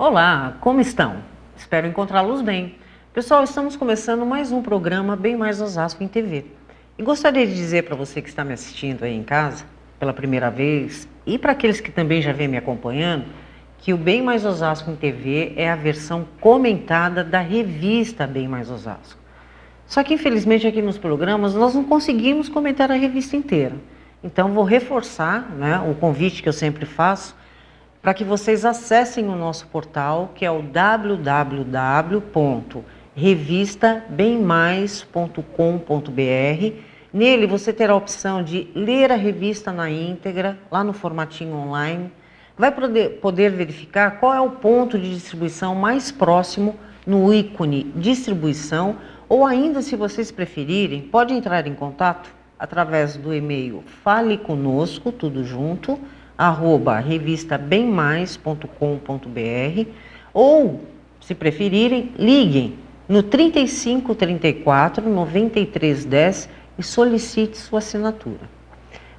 Olá, como estão? Espero encontrá-los bem. Pessoal, estamos começando mais um programa Bem Mais Osasco em TV. E gostaria de dizer para você que está me assistindo aí em casa, pela primeira vez, e para aqueles que também já vêm me acompanhando, que o Bem Mais Osasco em TV é a versão comentada da revista Bem Mais Osasco. Só que infelizmente aqui nos programas nós não conseguimos comentar a revista inteira. Então vou reforçar, né, o convite que eu sempre faço, para que vocês acessem o nosso portal, que é o www.revistabemmais.com.br. Nele você terá a opção de ler a revista na íntegra, lá no formatinho online. Vai poder verificar qual é o ponto de distribuição mais próximo no ícone distribuição, ou ainda, se vocês preferirem, pode entrar em contato através do e-mail faleconosco, tudo junto, @revistabemmais.com.br, ou, se preferirem, liguem no 35 34 93 10 e solicite sua assinatura.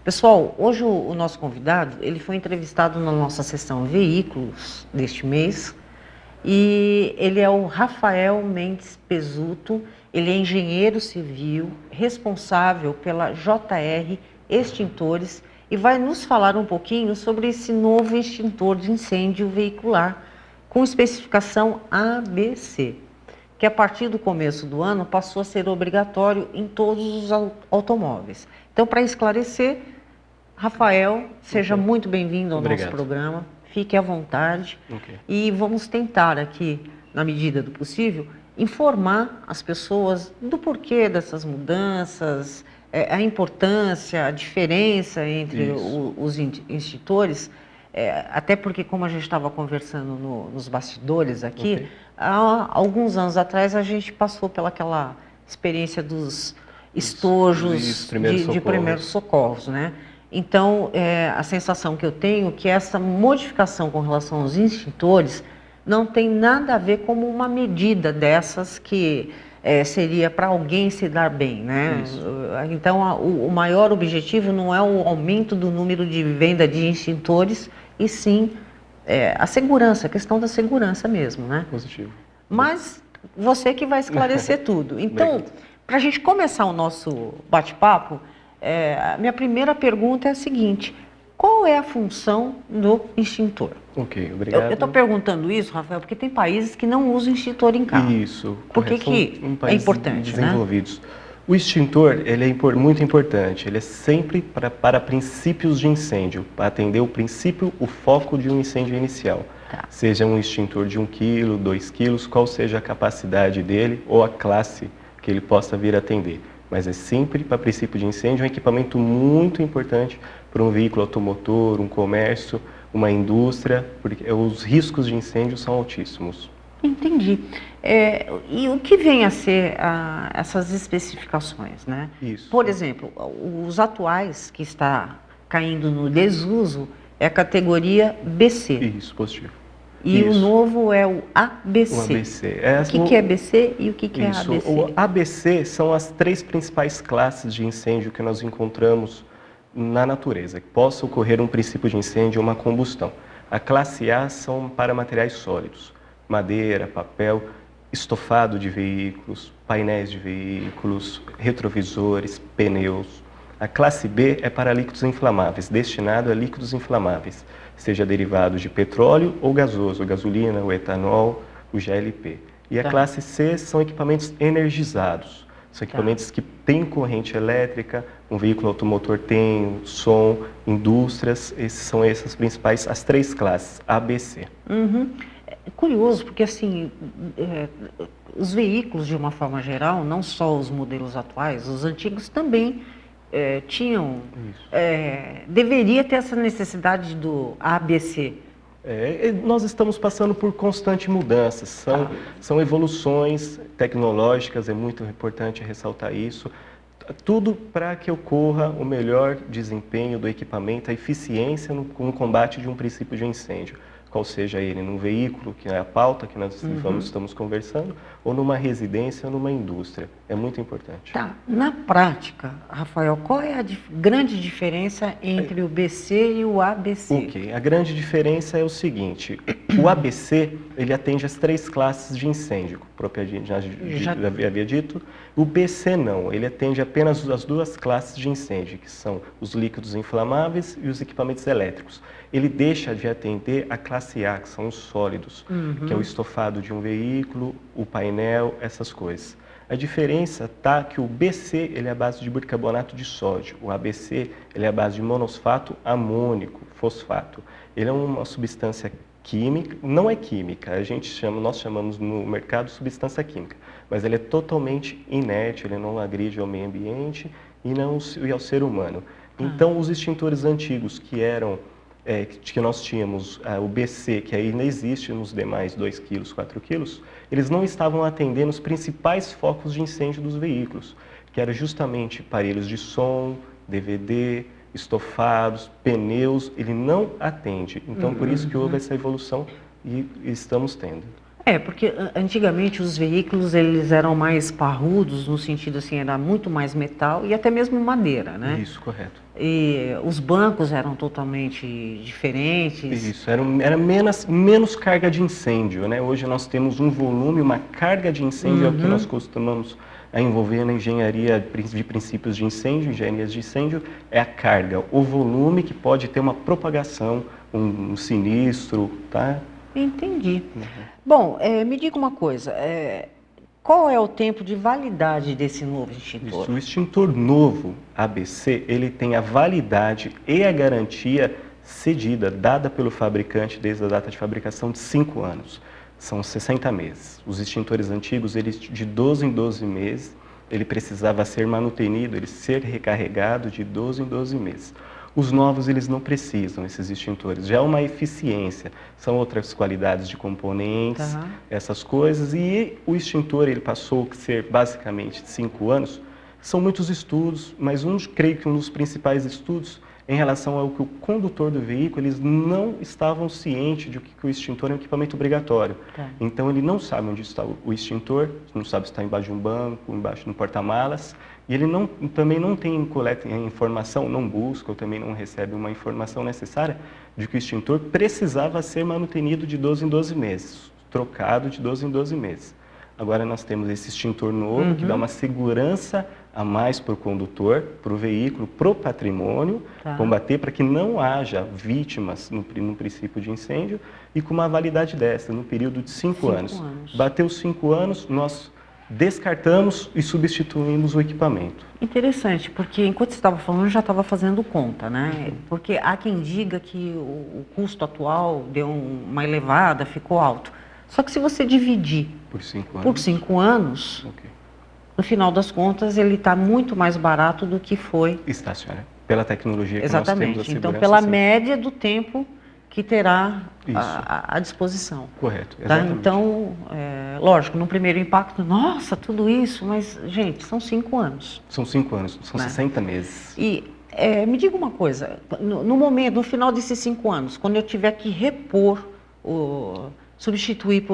Pessoal, hoje o nosso convidado, ele foi entrevistado na nossa sessão Veículos deste mês, e ele é o Rafael Mendes Pesuto. Ele é engenheiro civil, responsável pela JR Extintores, e vai nos falar um pouquinho sobre esse novo extintor de incêndio veicular com especificação ABC, que a partir do começo do ano passou a ser obrigatório em todos os automóveis. Então, para esclarecer, Rafael, seja muito bem-vindo ao nosso programa, fique à vontade e vamos tentar aqui, na medida do possível, informar as pessoas do porquê dessas mudanças, a importância, a diferença entre os extintores, até porque, como a gente estava conversando nos bastidores aqui, há alguns anos atrás a gente passou pelaquela experiência dos estojos de primeiros socorros, né? Então, a sensação que eu tenho é que essa modificação com relação aos extintores não tem nada a ver com uma medida dessas que seria para alguém se dar bem, né? Então, o maior objetivo não é o aumento do número de venda de extintores, e sim a segurança, a questão da segurança mesmo, né? Positivo. Mas você que vai esclarecer tudo. Então, para a gente começar o nosso bate-papo, a minha primeira pergunta é a seguinte: qual é a função do extintor? Ok, obrigado. Eu estou perguntando isso, Rafael, porque tem países que não usam extintor em carro. Isso. Por que é importante, desenvolvidos, né? O extintor, ele é muito importante. Ele é sempre para princípios de incêndio, para atender o princípio, o foco de um incêndio inicial. Seja um extintor de 1 kg, 2 kg, qual seja a capacidade dele ou a classe que ele possa vir a atender. Mas é sempre para princípio de incêndio, um equipamento muito importante para um veículo automotor, um comércio, uma indústria, porque os riscos de incêndio são altíssimos. Entendi. E o que vem a ser essas especificações, né? Isso. Por exemplo, os atuais que está caindo no desuso é a categoria BC. Isso, positivo. E o novo é o ABC. O ABC. O que é BC e o que é ABC? O ABC são as 3 principais classes de incêndio que nós encontramos na natureza, que possa ocorrer um princípio de incêndio ou uma combustão. A classe A são para materiais sólidos, madeira, papel, estofado de veículos, painéis de veículos, retrovisores, pneus. A classe B é para líquidos inflamáveis, destinado a líquidos inflamáveis, seja derivados de petróleo ou gasoso, gasolina, o etanol, o GLP. E a classe C são equipamentos energizados. São equipamentos que têm corrente elétrica, um veículo automotor tem som, indústrias, são essas principais, as 3 classes, A, B, C. É curioso, porque assim, os veículos de uma forma geral, não só os modelos atuais, os antigos também tinham, deveria ter essa necessidade do ABC. Nós estamos passando por constante mudanças, são evoluções tecnológicas, é muito importante ressaltar isso, tudo para que ocorra o melhor desempenho do equipamento, a eficiência no combate de um princípio de incêndio, qual seja ele num veículo, que é a pauta que nós estamos conversando, ou numa residência ou numa indústria. É muito importante. Na prática, Rafael, qual é a grande diferença entre o BC e o ABC? A grande diferença é o seguinte: O ABC, ele atende as 3 classes de incêndio, propriamente já havia dito. O BC não, ele atende apenas as 2 classes de incêndio, que são os líquidos inflamáveis e os equipamentos elétricos. Ele deixa de atender a classe A, que são os sólidos, que é o estofado de um veículo, o painel, essas coisas. A diferença está que o BC ele é a base de bicarbonato de sódio, o ABC ele é a base de monosfato amônico, fosfato. Ele é uma substância química, não é química, nós chamamos no mercado substância química, mas ele é totalmente inerte, ele não agride ao meio ambiente e ao ser humano. Então, os extintores antigos que nós tínhamos, o BC, que ainda existe nos demais 2 quilos, 4 quilos, eles não estavam atendendo os principais focos de incêndio dos veículos, que eram justamente aparelhos de som, DVD, estofados, pneus, ele não atende. Então, por isso que houve essa evolução e estamos tendo. Porque antigamente os veículos eles eram mais parrudos, no sentido assim, era muito mais metal e até mesmo madeira, né? Isso, correto. E os bancos eram totalmente diferentes. Isso, era menos carga de incêndio, né? Hoje nós temos um volume, uma carga de incêndio, é o que nós costumamos envolver na engenharia de princípios de incêndio, engenharias de incêndio, é a carga, o volume que pode ter uma propagação, um sinistro, tá? Entendi. Bom, me diga uma coisa, qual é o tempo de validade desse novo extintor? Isso, o extintor novo, ABC, ele tem a validade e a garantia cedida, dada pelo fabricante desde a data de fabricação de 5 anos. São 60 meses. Os extintores antigos, eles de 12 em 12 meses, ele precisava ser manutenido, ele ser recarregado de 12 em 12 meses. Os novos, eles não precisam, esses extintores. Já é uma eficiência, são outras qualidades de componentes, essas coisas. E o extintor, ele passou a ser basicamente 5 anos. São muitos estudos, mas creio que um dos principais estudos em relação ao que o condutor do veículo, eles não estavam cientes de que o extintor é um equipamento obrigatório. Então, ele não sabe onde está o extintor, não sabe se está embaixo de um banco, embaixo de um porta-malas, e ele também não tem coleta informação, não busca ou também não recebe uma informação necessária de que o extintor precisava ser manutenido de 12 em 12 meses, trocado de 12 em 12 meses. Agora nós temos esse extintor novo que dá uma segurança a mais para o condutor, para o veículo, para o patrimônio, combater para que não haja vítimas no princípio de incêndio e com uma validade dessa, no período de 5 anos. Bateu 5 anos, nós descartamos e substituímos o equipamento. Interessante, porque enquanto você estava falando, eu já estava fazendo conta, né? Porque há quem diga que o custo atual deu uma elevada, ficou alto. Só que se você dividir por 5 anos, no final das contas, ele está muito mais barato do que foi. Estacionário. Pela tecnologia que nós temos, a segurança. Então, pela média do tempo que terá à disposição. Correto, exatamente. Tá? Então, lógico, no primeiro impacto, nossa, tudo isso, mas, gente, são 5 anos. São 5 anos, são 60 meses. E me diga uma coisa, no final desses 5 anos, quando eu tiver que repor, substituir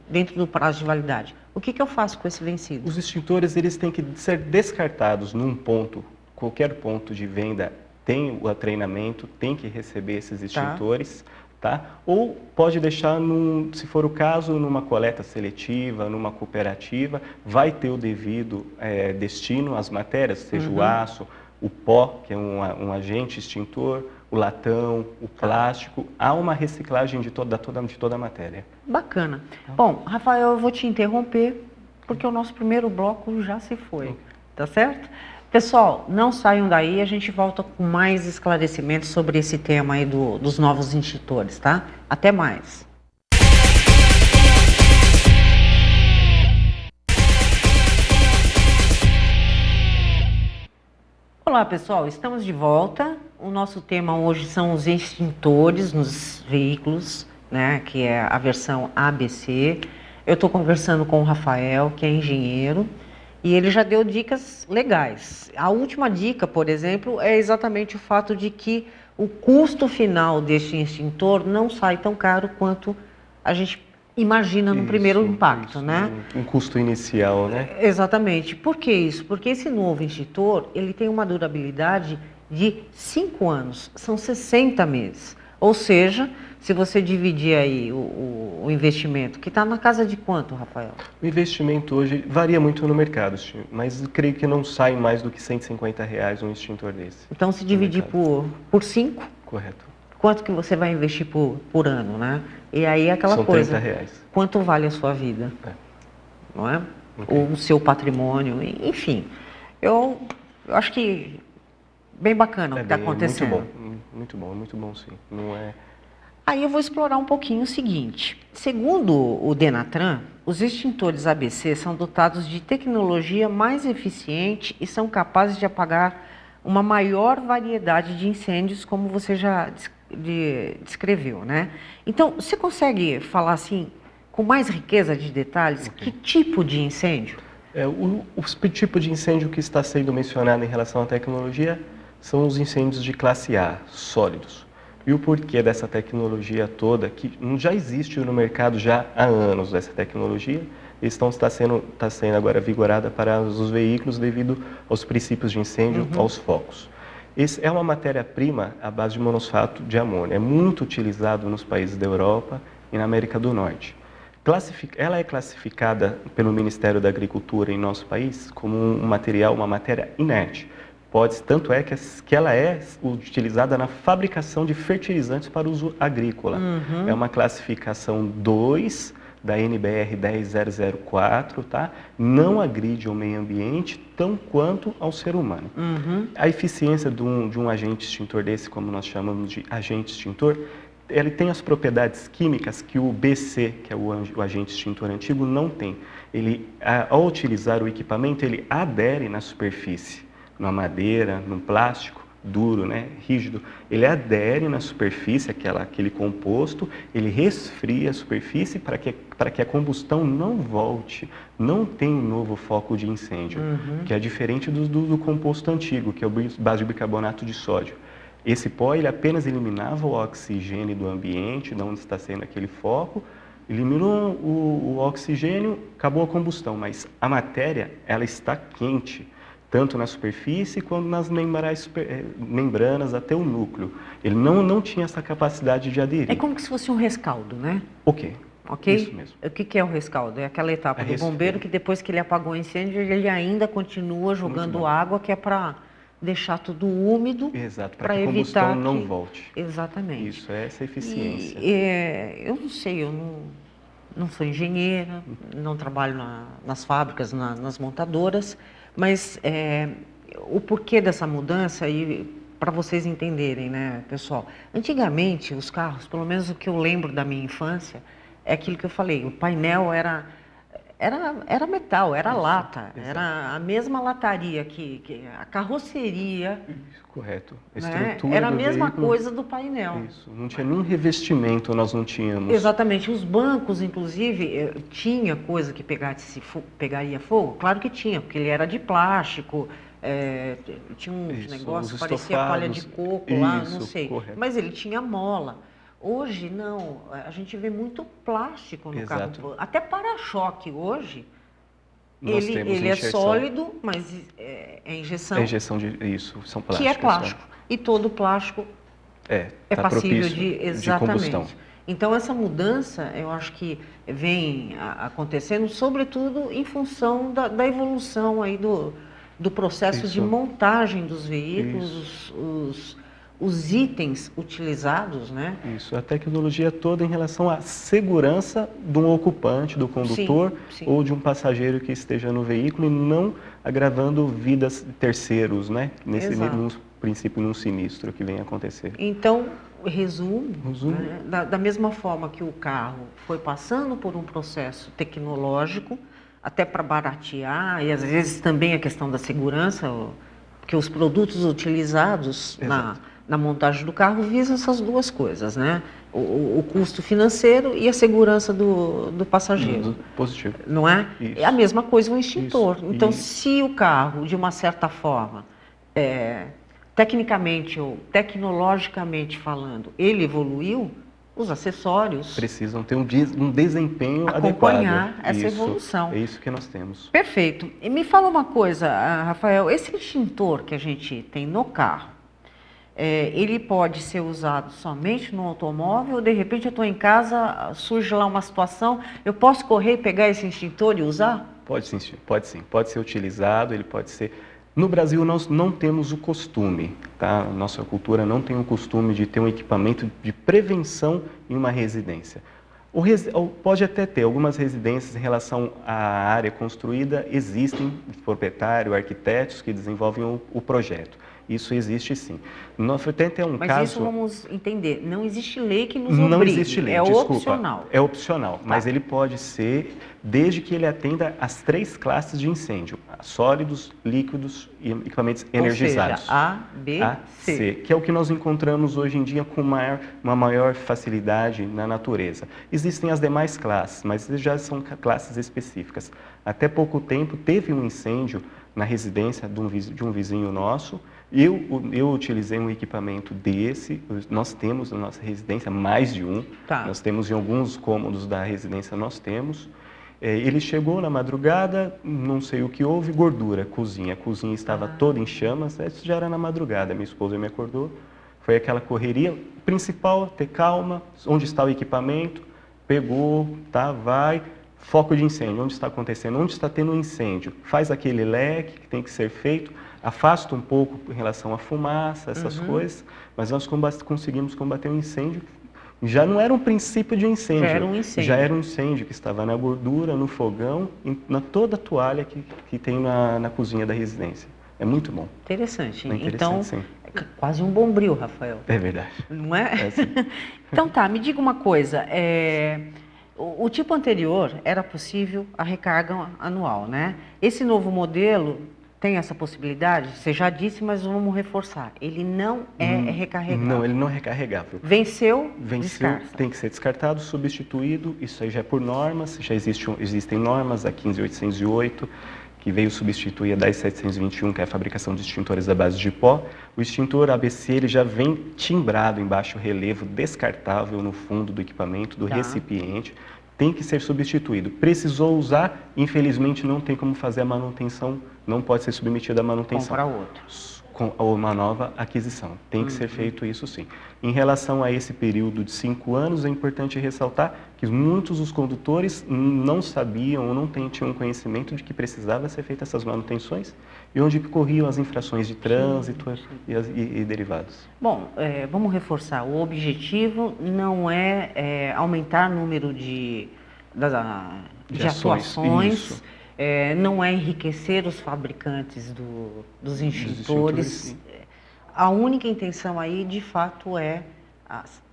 dentro do prazo de validade, o que eu faço com esse vencido? Os extintores, eles têm que ser descartados num ponto, qualquer ponto de venda tem o treinamento, tem que receber esses extintores, tá? Ou pode deixar, se for o caso, numa coleta seletiva, numa cooperativa, vai ter o devido destino às matérias, seja o aço, o pó, que é um agente extintor, o latão, o plástico, há uma reciclagem de toda a matéria. Bacana. Bom, Rafael, eu vou te interromper, porque o nosso primeiro bloco já se foi, tá certo? Pessoal, não saiam daí, a gente volta com mais esclarecimentos sobre esse tema aí dos novos extintores, tá? Até mais. Olá, pessoal, estamos de volta. O nosso tema hoje são os extintores nos veículos, né, que é a versão ABC. Eu estou conversando com o Rafael, que é engenheiro, e ele já deu dicas legais. A última dica, por exemplo, é exatamente o fato de que o custo final deste extintor não sai tão caro quanto a gente imagina no primeiro impacto, né? Um custo inicial, né? Exatamente. Por que isso? Porque esse novo extintor, ele tem uma durabilidade de 5 anos, são 60 meses. Ou seja, se você dividir aí o investimento, que está na casa de quanto, Rafael? O investimento hoje varia muito no mercado, mas creio que não sai mais do que R$ 150 um extintor desse. Então, se dividir por 5, correto, quanto que você vai investir por ano, né? E aí é aquela são coisa, R$ 30. quanto vale a sua vida, não é? Okay. Ou o seu patrimônio, enfim. Eu acho que bem bacana o que está acontecendo. Muito bom sim. Não é... Aí eu vou explorar um pouquinho o seguinte. Segundo o Denatran, os extintores ABC são dotados de tecnologia mais eficiente e são capazes de apagar uma maior variedade de incêndios, como você já descreveu, né? Então, você consegue falar assim, com mais riqueza de detalhes, que tipo de incêndio? O tipo de incêndio que está sendo mencionado em relação à tecnologia são os incêndios de classe A, sólidos. E o porquê dessa tecnologia toda, que já existe no mercado já há anos essa tecnologia, está sendo agora vigorada para os veículos devido aos princípios de incêndio, aos focos. Essa é uma matéria-prima à base de monosfato de amônio. É muito utilizado nos países da Europa e na América do Norte. Ela é classificada pelo Ministério da Agricultura em nosso país como um material, uma matéria inerte. Tanto é que ela é utilizada na fabricação de fertilizantes para uso agrícola. É uma classificação 2 da NBR 10004, tá? Não agride ao meio ambiente tão quanto ao ser humano. A eficiência de um agente extintor desse, como nós chamamos de agente extintor, ele tem as propriedades químicas que o BC, que é o agente extintor antigo, não tem. Ele, ao utilizar o equipamento, ele adere na superfície, numa madeira, num plástico duro, né, rígido. Ele adere na superfície, aquele composto, ele resfria a superfície para que a combustão não volte, não tenha um novo foco de incêndio, que é diferente do composto antigo, que é o base de bicarbonato de sódio. Esse pó, ele apenas eliminava o oxigênio do ambiente, de onde está sendo aquele foco, eliminou o oxigênio, acabou a combustão, mas a matéria, ela está quente, tanto na superfície quanto nas membranas até o núcleo. Ele não tinha essa capacidade de aderir. É como se fosse um rescaldo, né? Ok. Isso mesmo. O que é o rescaldo? É aquela etapa do bombeiro que depois que ele apagou o incêndio, ele ainda continua jogando água, que é para deixar tudo úmido. Exato, para que a combustão não volte. Exatamente. Isso, é essa eficiência. Eu não sei, eu não sou engenheira, não trabalho nas fábricas, nas montadoras, mas o porquê dessa mudança, e para vocês entenderem, né, pessoal? Antigamente, os carros, pelo menos o que eu lembro da minha infância, é aquilo que eu falei, o painel era metal, era lata, era a mesma lataria que a carroceria. Isso, correto. A estrutura, né? Era a mesma veículo, coisa do painel. Isso, não tinha nenhum revestimento, nós não tínhamos. Exatamente, os bancos, inclusive, tinha coisa que pegaria fogo? Claro que tinha, porque ele era de plástico, tinha uns negócios, parecia palha de coco lá, não sei, correto. Mas ele tinha mola. Hoje, não, a gente vê muito plástico no carro. Até para-choque hoje, ele é sólido, mas é injeção. É injeção são plásticos. Que é plástico. E todo plástico é passível de combustão. Então, essa mudança, eu acho que vem acontecendo, sobretudo em função da evolução aí do processo de montagem dos veículos, os itens utilizados, né? Isso, a tecnologia toda em relação à segurança de um ocupante, do condutor, sim. Ou de um passageiro que esteja no veículo e não agravando vidas de terceiros, né? Num princípio, num sinistro que vem a acontecer. Então, resumo. Né? Da mesma forma que o carro foi passando por um processo tecnológico, até para baratear, e às vezes também a questão da segurança, porque os produtos utilizados na montagem do carro visam essas duas coisas, né? O custo financeiro e a segurança do passageiro. Positivo. Não é? Isso. É a mesma coisa o extintor. Isso. Então, se o carro, de uma certa forma, tecnicamente ou tecnologicamente falando, ele evoluiu, os acessórios precisam ter um desempenho acompanhar adequado. Essa evolução. É isso que nós temos. Perfeito. E me fala uma coisa, Rafael, esse extintor que a gente tem no carro, ele pode ser usado somente no automóvel ou de repente eu estou em casa, surge lá uma situação, eu posso correr e pegar esse extintor e usar? Pode sim, pode sim. Pode ser utilizado, ele pode ser... No Brasil, nós não temos o costume, tá? Nossa cultura não tem o costume de ter um equipamento de prevenção em uma residência. Pode até ter algumas residências em relação à área construída, existem proprietário, arquitetos que desenvolvem o projeto. Isso existe sim. Tem um Mas caso... isso vamos entender, não existe lei que nos Não obrigue, existe lei, é desculpa. opcional. É opcional, mas ele pode ser desde que ele atenda às 3 classes de incêndio: sólidos, líquidos e equipamentos energizados. Ou seja, A, B, C. Que é o que nós encontramos hoje em dia com uma maior facilidade na natureza. Existem as demais classes, mas já são classes específicas. Até pouco tempo teve um incêndio na residência de um vizinho nosso. Eu utilizei um equipamento desse, nós temos na nossa residência mais de um, nós temos em alguns cômodos da residência, nós temos. Ele chegou na madrugada, não sei o que houve, gordura, a cozinha estava toda em chamas, isso já era na madrugada, minha esposa me acordou, foi aquela correria, principal, ter calma, onde está o equipamento, pegou, vai... Foco de incêndio, onde está acontecendo, onde está tendo um incêndio, faz aquele leque que tem que ser feito, afasta um pouco em relação à fumaça, essas coisas, mas nós conseguimos combater um incêndio. Já não era um princípio de incêndio, já era um incêndio que estava na gordura, no fogão, na toda a toalha que tem na cozinha da residência. É muito bom. Interessante. Então, sim. É quase um bombril, Rafael. É verdade. Não é? É sim. Então me diga uma coisa, o tipo anterior era possível a recarga anual, né? Esse novo modelo tem essa possibilidade? Você já disse, mas vamos reforçar. Ele não é recarregável. Não, ele não é recarregável. Venceu, descarta. Tem que ser descartado, substituído. Isso aí já é por normas. Já existem normas, a 15808, que veio substituir a 10721, que é a fabricação de extintores à base de pó. O extintor ABC ele já vem timbrado em baixo relevo, descartável no fundo do equipamento, do recipiente. Tem que ser substituído. Precisou usar, infelizmente não tem como fazer a manutenção, não pode ser submetido à manutenção. Comprar outro. Com uma nova aquisição. Tem que ser feito isso sim. Em relação a esse período de 5 anos, é importante ressaltar que muitos dos condutores não sabiam ou não tinham conhecimento de que precisava ser feitas essas manutenções e onde corriam as infrações de trânsito e derivados. Bom, vamos reforçar. O objetivo não é aumentar o número de atuações, não é enriquecer os fabricantes dos extintores. A única intenção aí, de fato, é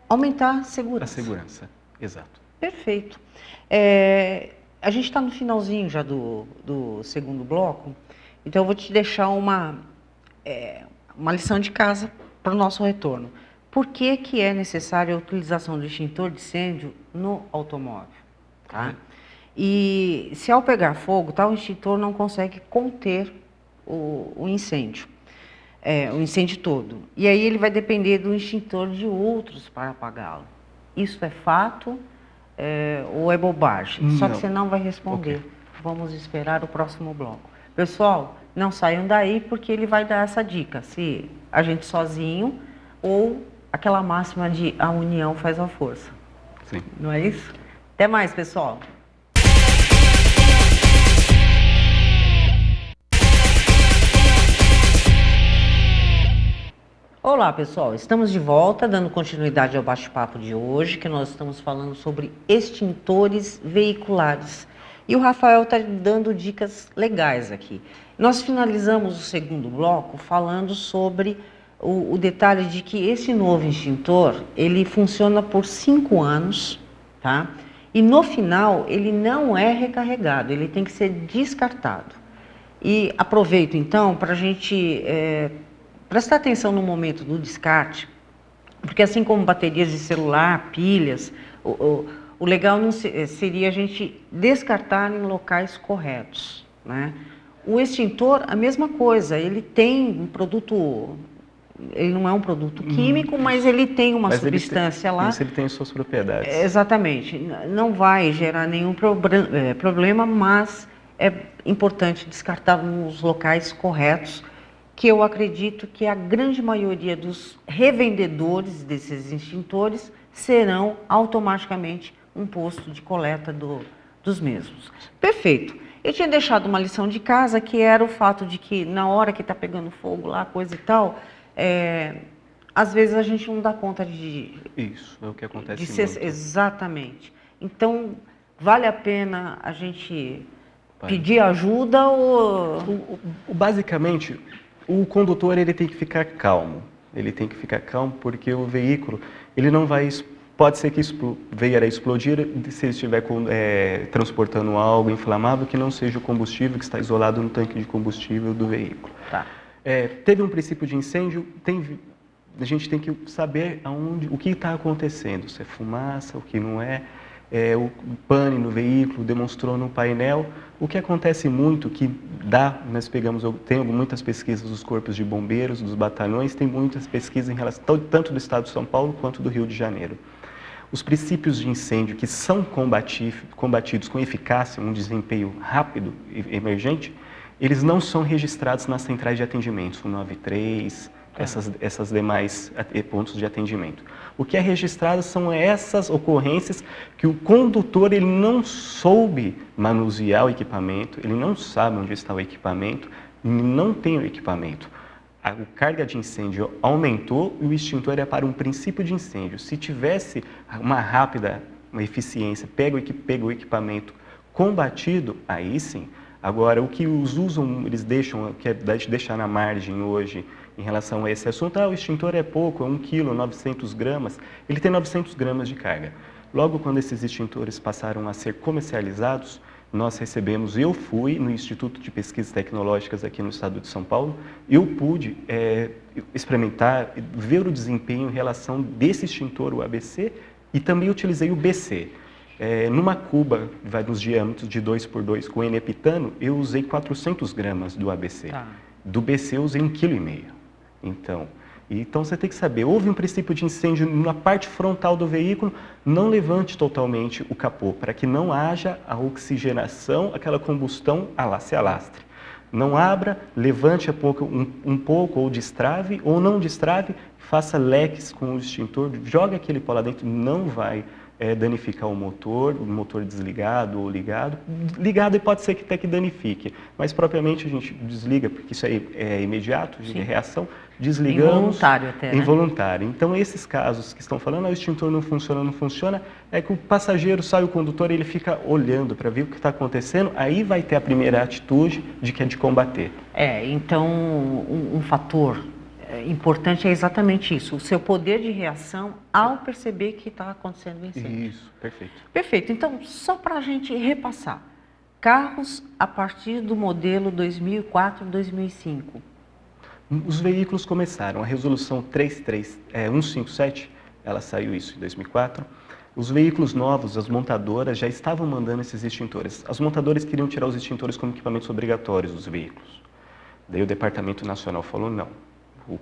aumentar a segurança. A segurança, exato. Perfeito. A gente está no finalzinho já do segundo bloco, então eu vou te deixar uma lição de casa para o nosso retorno. Por que é necessária a utilização do extintor de incêndio no automóvel? Tá? E se ao pegar fogo, o extintor não consegue conter o incêndio, o incêndio todo. E aí ele vai depender do extintor de outros para apagá-lo. Isso é fato ou é bobagem? Não. Só que você não vai responder. Okay. Vamos esperar o próximo bloco. Pessoal, não saiam daí porque ele vai dar essa dica. Se a gente sozinho ou aquela máxima de a união faz a força. Sim. Não é isso? Até mais, pessoal. Olá, pessoal. Estamos de volta, dando continuidade ao bate-papo de hoje, que nós estamos falando sobre extintores veiculares. E o Rafael está dando dicas legais aqui. Nós finalizamos o segundo bloco falando sobre o detalhe de que esse novo extintor, ele funciona por 5 anos, tá? E no final, ele não é recarregado, ele tem que ser descartado. E aproveito, então, para a gente prestar atenção no momento do descarte, porque assim como baterias de celular, pilhas, o legal não seria a gente descartar em locais corretos, né? O extintor, a mesma coisa, ele tem um produto, ele não é um produto químico, mas ele tem uma substância lá. Isso, ele tem suas propriedades. Exatamente, não vai gerar nenhum problema, mas é importante descartar nos locais corretos que eu acredito que a grande maioria dos revendedores desses extintores serão automaticamente um posto de coleta dos mesmos. Perfeito. Eu tinha deixado uma lição de casa, que era o fato de que na hora que está pegando fogo lá, coisa e tal, às vezes a gente não dá conta de... Isso, é o que acontece muito. Exatamente. Então, vale a pena a gente pedir ajuda ou... Basicamente, o condutor ele tem que ficar calmo. Ele tem que ficar calmo porque o veículo, ele não vai... Pode ser que venha a explodir se ele estiver transportando algo inflamável que não seja o combustível que está isolado no tanque de combustível do veículo. Tá. Teve um princípio de incêndio, a gente tem que saber o que está acontecendo, se é fumaça, o que não é. O pane no veículo demonstrou no painel. O que acontece muito, tem muitas pesquisas dos corpos de bombeiros, dos batalhões, tem muitas pesquisas em relação tanto do estado de São Paulo quanto do Rio de Janeiro. Os princípios de incêndio que são combatidos com eficácia, um desempenho rápido e emergente, eles não são registrados nas centrais de atendimento, 193, essas demais pontos de atendimento. O que é registrado são essas ocorrências que o condutor ele não soube manusear o equipamento, ele não sabe onde está o equipamento, não tem o equipamento. A carga de incêndio aumentou e o extintor é para um princípio de incêndio. Se tivesse uma eficiência, pega o equipamento combatido, aí sim. Agora, o que eles deixam, que é deixar na margem hoje, em relação a esse assunto, o extintor é pouco, é 1 kg, 900 gramas, ele tem 900 gramas de carga. Logo, quando esses extintores passaram a ser comercializados, eu fui no Instituto de Pesquisas Tecnológicas aqui no estado de São Paulo, eu pude experimentar, ver o desempenho em relação desse extintor, o ABC, e também utilizei o BC. Numa cuba, vai nos diâmetros de 2x2 com N-heptano, eu usei 400 gramas do ABC. Tá. Do BC eu usei 1,5 kg. Então você tem que saber, houve um princípio de incêndio na parte frontal do veículo, não levante totalmente o capô, para que não haja a oxigenação, aquela combustão se alastre. Não abra, levante um pouco ou destrave, ou não destrave, faça leques com o extintor, joga aquele pó lá dentro, não vai danificar o motor desligado ou ligado. Ligado e pode ser que até que danifique, mas propriamente a gente desliga, porque isso aí é imediato, de reação, desligamos. Involuntário até, né? Involuntário. Então, esses casos que estão falando, o extintor não funciona, é que o passageiro sai, o condutor, ele fica olhando para ver o que está acontecendo, aí vai ter a primeira atitude que é de combater. Então, um fator importante é exatamente isso, o seu poder de reação ao perceber que está acontecendo o incêndio. Isso, perfeito. Perfeito. Então, só para a gente repassar, carros a partir do modelo 2004, 2005. Os veículos começaram, a resolução 157, ela saiu isso em 2004. Os veículos novos, as montadoras já estavam mandando esses extintores. As montadoras queriam tirar os extintores como equipamentos obrigatórios dos veículos. Daí o Departamento Nacional falou não. O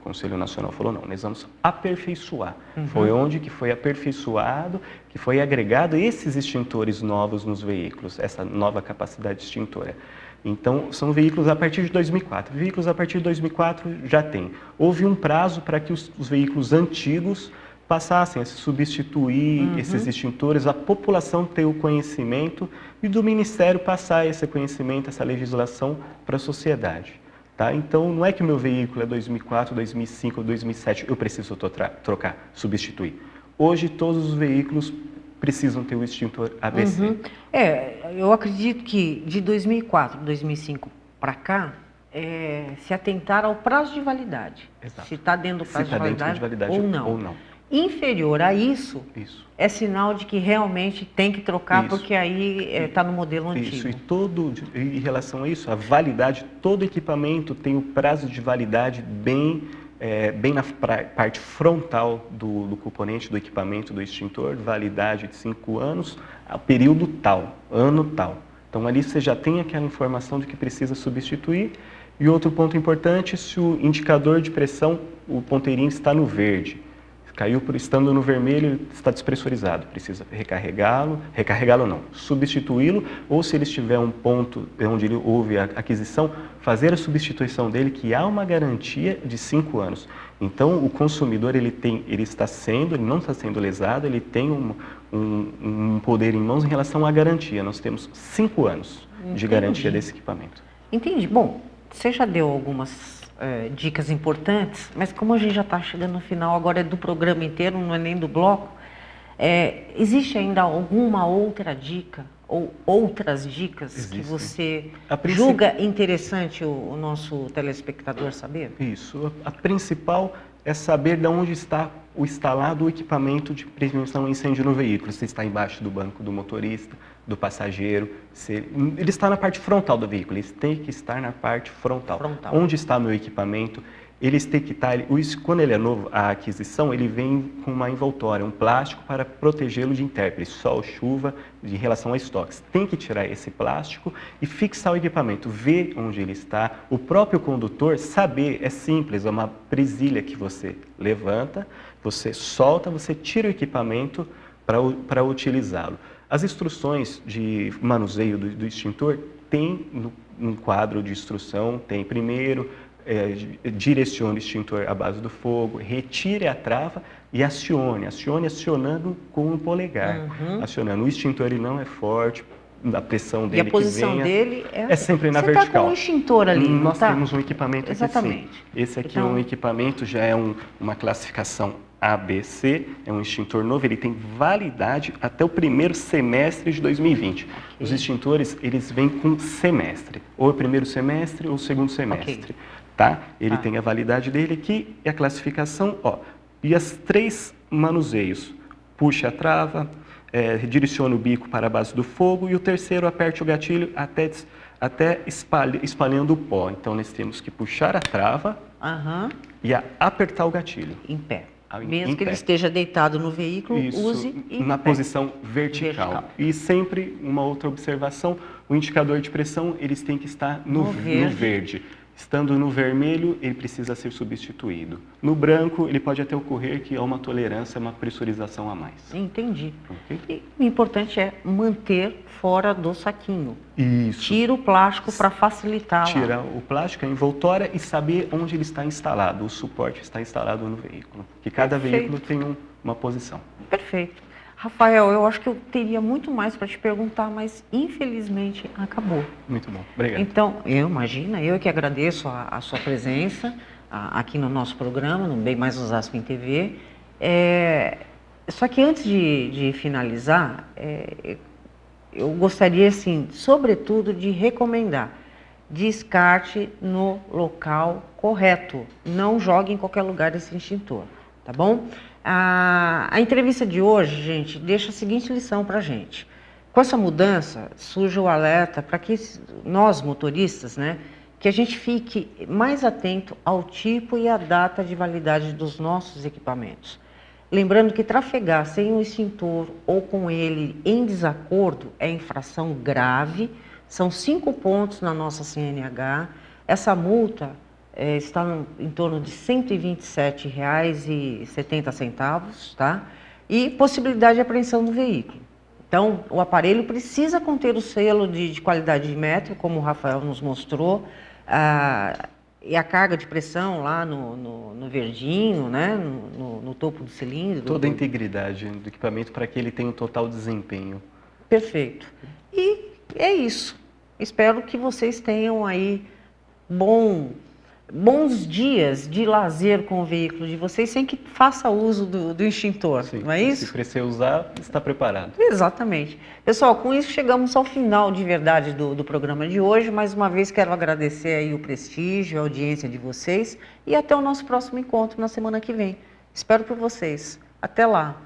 Conselho Nacional falou não, nós vamos aperfeiçoar. Foi onde que foi aperfeiçoado, que foi agregado esses extintores novos nos veículos, essa nova capacidade extintora. Então, são veículos a partir de 2004. Veículos a partir de 2004 já tem. Houve um prazo para que os veículos antigos passassem a se substituir esses extintores, a população ter o conhecimento e do Ministério passar esse conhecimento, essa legislação para a sociedade. Tá? Então, não é que o meu veículo é 2004, 2005, 2007, eu preciso trocar, substituir. Hoje, todos os veículos precisam ter o extintor ABC. Eu acredito que de 2004, 2005 para cá, se atentar ao prazo de validade. Exato. Se está dentro do prazo de validade ou não. Inferior a isso, é sinal de que realmente tem que trocar, porque aí está no modelo antigo. Isso, em relação a isso, a validade, todo equipamento tem o prazo de validade bem na parte frontal do componente, do equipamento, do extintor, validade de 5 anos, a período tal, ano tal. Então ali você já tem aquela informação de que precisa substituir. E outro ponto importante, se o indicador de pressão, o ponteirinho está no verde. Estando no vermelho, ele está despressurizado, precisa recarregá-lo não, substituí-lo, ou se ele estiver um ponto onde ele houve a aquisição, fazer a substituição dele, que há uma garantia de 5 anos. Então, o consumidor, ele não está sendo lesado, ele tem um poder em mãos em relação à garantia. Nós temos 5 anos de garantia desse equipamento. Entendi. Bom, você já deu algumas dicas importantes, mas como a gente já está chegando no final, agora é do programa inteiro, não é nem do bloco, existe ainda alguma outra dica ou outras dicas que você julga interessante o nosso telespectador saber? Isso. A principal é saber de onde está instalado o equipamento de prevenção a incêndio no veículo. Se está embaixo do banco do motorista, do passageiro, ele está na parte frontal do veículo, ele tem que estar na parte frontal. Onde está meu equipamento? Eles têm que estar, quando ele é novo, a aquisição, ele vem com uma envoltória, um plástico para protegê-lo de intempéries, sol, chuva, em relação a estoques. Tem que tirar esse plástico e fixar o equipamento, ver onde ele está. O próprio condutor saber, é simples, é uma presilha que você levanta, você solta, você tira o equipamento para utilizá-lo. As instruções de manuseio do extintor tem no quadro de instrução, tem primeiro, direcione o extintor à base do fogo, retire a trava e acione acionando com o polegar. Acionando. O extintor ele não é forte, a pressão dele e a posição dele é sempre na vertical. Você está com um extintor ali, nós tá? temos um equipamento aqui. Exatamente. Sim. Esse aqui é um equipamento, já é uma classificação ABC, é um extintor novo, ele tem validade até o primeiro semestre de 2020. Os extintores, eles vêm com semestre, ou o primeiro semestre ou o segundo semestre. Tá? Ele tem a validade dele aqui e a classificação, e as 3 manuseios, puxe a trava, direcione o bico para a base do fogo e o terceiro aperte o gatilho até espalhando o pó. Então nós temos que puxar a trava e apertar o gatilho. Em pé. Mesmo que ele esteja deitado no veículo, use na posição vertical. E sempre uma outra observação, o indicador de pressão, eles têm que estar no verde. Estando no vermelho, ele precisa ser substituído. No branco, ele pode até ocorrer que há uma tolerância, uma pressurização a mais. Entendi. Okay? E o importante é manter fora do saquinho. Isso. Tira o plástico para facilitar. Tira o plástico, a envoltória e saber onde ele está instalado. O suporte está instalado no veículo. Porque cada veículo tem uma posição. Perfeito. Rafael, eu acho que eu teria muito mais para te perguntar, mas infelizmente acabou. Muito bom, obrigado. Então, eu que agradeço a sua presença aqui no nosso programa, no Bem Mais Osasco em TV. Só que antes de finalizar, eu gostaria, assim, sobretudo, de recomendar: descarte no local correto. Não jogue em qualquer lugar esse extintor, tá bom? A entrevista de hoje, gente, deixa a seguinte lição para a gente. Com essa mudança, surge o alerta para que nós, motoristas, que a gente fique mais atento ao tipo e à data de validade dos nossos equipamentos. Lembrando que trafegar sem o extintor ou com ele em desacordo é infração grave, são 5 pontos na nossa CNH. Essa multa está em torno de R$ 127,70, tá? E possibilidade de apreensão do veículo. Então, o aparelho precisa conter o selo de qualidade de metro, como o Rafael nos mostrou, e a carga de pressão lá no verdinho, no topo do cilindro. Toda a integridade do equipamento para que ele tenha um total desempenho. Perfeito. E é isso. Espero que vocês tenham aí bons dias de lazer com o veículo de vocês, sem que faça uso do extintor, sim, não é isso? Se precisar usar, está preparado. Exatamente. Pessoal, com isso chegamos ao final de verdade do programa de hoje. Mais uma vez quero agradecer aí o prestígio, a audiência de vocês e até o nosso próximo encontro na semana que vem. Espero por vocês. Até lá.